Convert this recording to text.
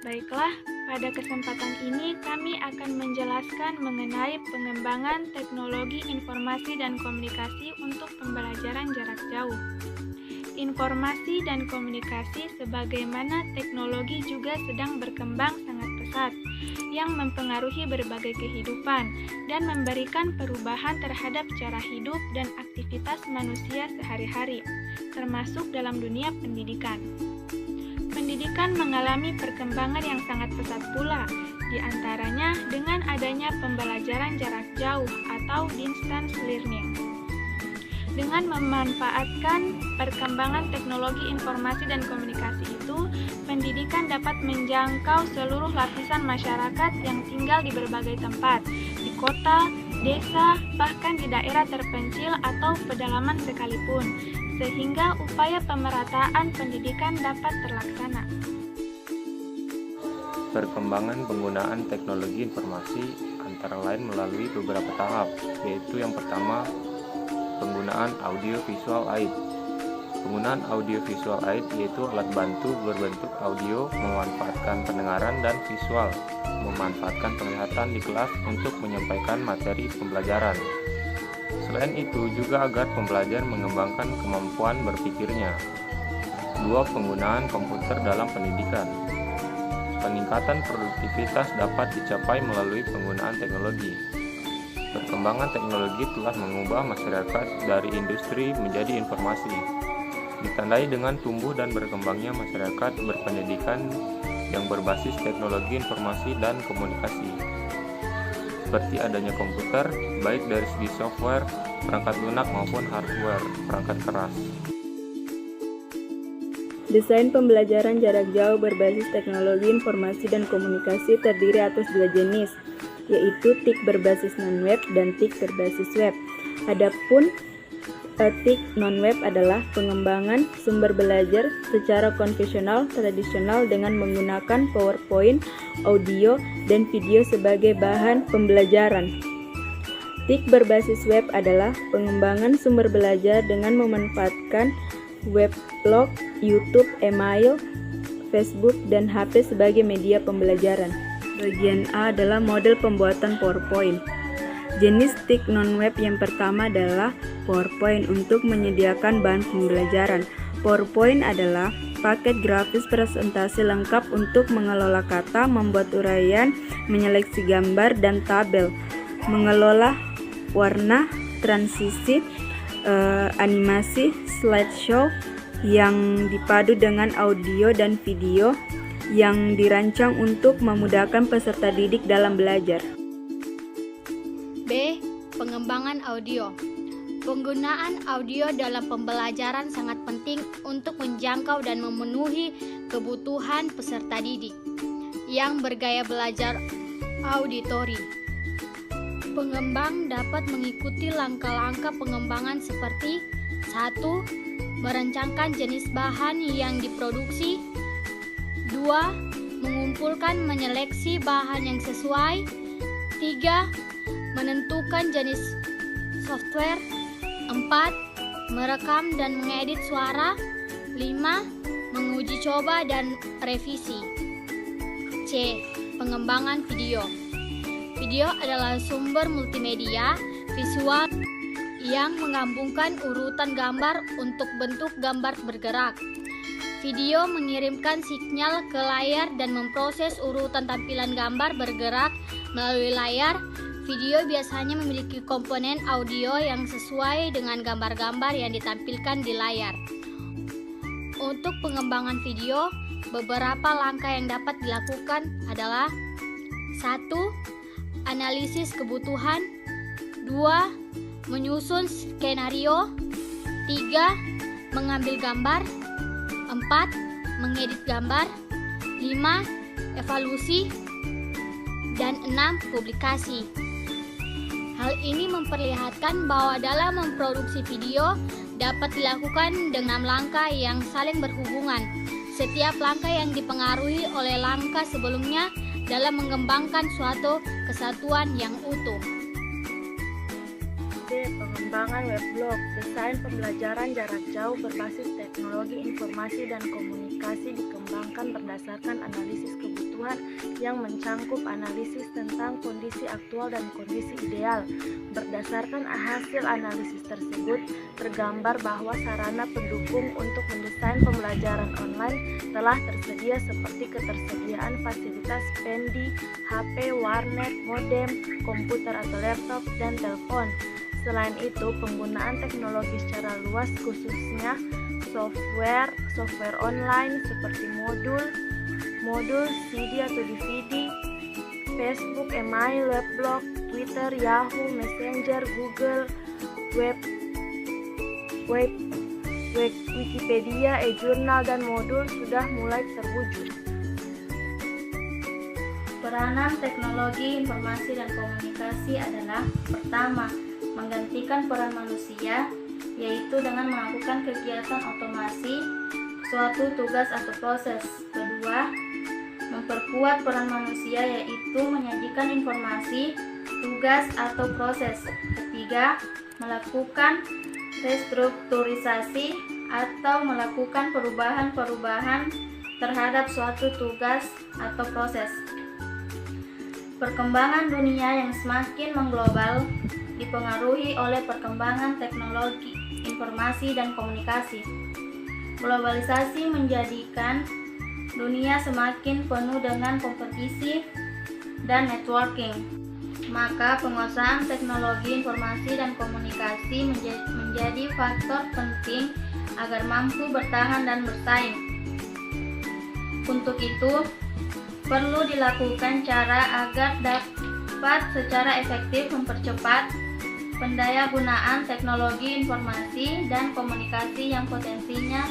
Baiklah, pada kesempatan ini kami akan menjelaskan mengenai pengembangan teknologi informasi dan komunikasi untuk pembelajaran jarak jauh. Informasi dan komunikasi sebagaimana teknologi juga sedang berkembang sangat pesat, yang mempengaruhi berbagai kehidupan dan memberikan perubahan terhadap cara hidup dan aktivitas manusia sehari-hari, termasuk dalam dunia pendidikan. Pendidikan mengalami perkembangan yang sangat pesat pula, di antaranya dengan adanya pembelajaran jarak jauh atau distance learning. Dengan memanfaatkan perkembangan teknologi informasi dan komunikasi itu, pendidikan dapat menjangkau seluruh lapisan masyarakat yang tinggal di berbagai tempat, di kota, desa, bahkan di daerah terpencil atau pedalaman sekalipun, sehingga upaya pemerataan pendidikan dapat terlaksana. Perkembangan penggunaan teknologi informasi antara lain melalui beberapa tahap, yaitu yang pertama, penggunaan audio-visual aid. Penggunaan audio-visual aid yaitu alat bantu berbentuk audio memanfaatkan pendengaran dan visual, memanfaatkan penglihatan di kelas untuk menyampaikan materi pembelajaran. Selain itu juga agar pembelajar mengembangkan kemampuan berpikirnya. 2. Penggunaan komputer dalam pendidikan. Peningkatan produktivitas dapat dicapai melalui penggunaan teknologi. Perkembangan teknologi telah mengubah masyarakat dari industri menjadi informasi, ditandai dengan tumbuh dan berkembangnya masyarakat berpendidikan yang berbasis teknologi informasi dan komunikasi, seperti adanya komputer, baik dari segi software, perangkat lunak maupun hardware, perangkat keras. Desain pembelajaran jarak jauh berbasis teknologi informasi dan komunikasi terdiri atas 2 jenis, yaitu TIK berbasis non-web dan TIK berbasis web. Adapun TIK non-web adalah pengembangan sumber belajar secara konvensional tradisional dengan menggunakan PowerPoint, audio, dan video sebagai bahan pembelajaran. TIK berbasis web adalah pengembangan sumber belajar dengan memanfaatkan weblog, YouTube, email, Facebook, dan HP sebagai media pembelajaran. Bagian A adalah model pembuatan PowerPoint. Jenis TIK non-web yang pertama adalah PowerPoint untuk menyediakan bahan pembelajaran. PowerPoint adalah paket grafis presentasi lengkap untuk mengelola kata, membuat uraian, menyeleksi gambar dan tabel, mengelola warna, transisi, animasi, slideshow yang dipadu dengan audio dan video yang dirancang untuk memudahkan peserta didik dalam belajar. B. Pengembangan audio. Penggunaan audio dalam pembelajaran sangat penting untuk menjangkau dan memenuhi kebutuhan peserta didik yang bergaya belajar auditori. Pengembang dapat mengikuti langkah-langkah pengembangan seperti 1. Merancangkan jenis bahan yang diproduksi. 2. Mengumpulkan menyeleksi bahan yang sesuai. 3. Menentukan jenis software. 4. Merekam dan mengedit suara. 5. Menguji coba dan revisi. C. Pengembangan video. Video adalah sumber multimedia visual yang menggabungkan urutan gambar untuk bentuk gambar bergerak. Video mengirimkan sinyal ke layar dan memproses urutan tampilan gambar bergerak melalui layar. Video biasanya memiliki komponen audio yang sesuai dengan gambar-gambar yang ditampilkan di layar. Untuk pengembangan video, beberapa langkah yang dapat dilakukan adalah 1. Analisis kebutuhan. 2. Menyusun skenario. 3. Mengambil gambar. 4. Mengedit gambar. 5. Evaluasi. Dan 6. Publikasi. Hal ini memperlihatkan bahwa dalam memproduksi video dapat dilakukan dengan 6 langkah yang saling berhubungan. Setiap langkah yang dipengaruhi oleh langkah sebelumnya dalam mengembangkan suatu kesatuan yang utuh. D. Pengembangan weblog. Desain pembelajaran jarak jauh berbasis teknologi informasi dan komunikasi dikembangkan berdasarkan analisis kebutuhan kebutuhan yang mencangkup analisis tentang kondisi aktual dan kondisi ideal. Berdasarkan hasil analisis tersebut, tergambar bahwa sarana pendukung untuk mendesain pembelajaran online telah tersedia seperti ketersediaan fasilitas pendi, HP, warnet, modem, komputer atau laptop, dan telepon. Selain itu, penggunaan teknologi secara luas khususnya software online seperti modul CD atau DVD, Facebook, email, weblog, Twitter, Yahoo, Messenger, Google, web, Wikipedia, e-jurnal, dan modul sudah mulai terwujud. Peranan teknologi informasi dan komunikasi adalah: pertama, menggantikan peran manusia, yaitu dengan melakukan kegiatan otomasi suatu tugas atau proses. Kedua, memperkuat peran manusia, yaitu menyajikan informasi, tugas, atau proses. Ketiga, melakukan restrukturisasi atau melakukan perubahan-perubahan terhadap suatu tugas atau proses. Perkembangan dunia yang semakin mengglobal dipengaruhi oleh perkembangan teknologi informasi dan komunikasi. Globalisasi menjadikan dunia semakin penuh dengan kompetisi dan networking. Maka penguasaan teknologi informasi dan komunikasi menjadi faktor penting agar mampu bertahan dan bersaing. Untuk itu, perlu dilakukan cara agar dapat secara efektif mempercepat pendayagunaan teknologi informasi dan komunikasi yang potensinya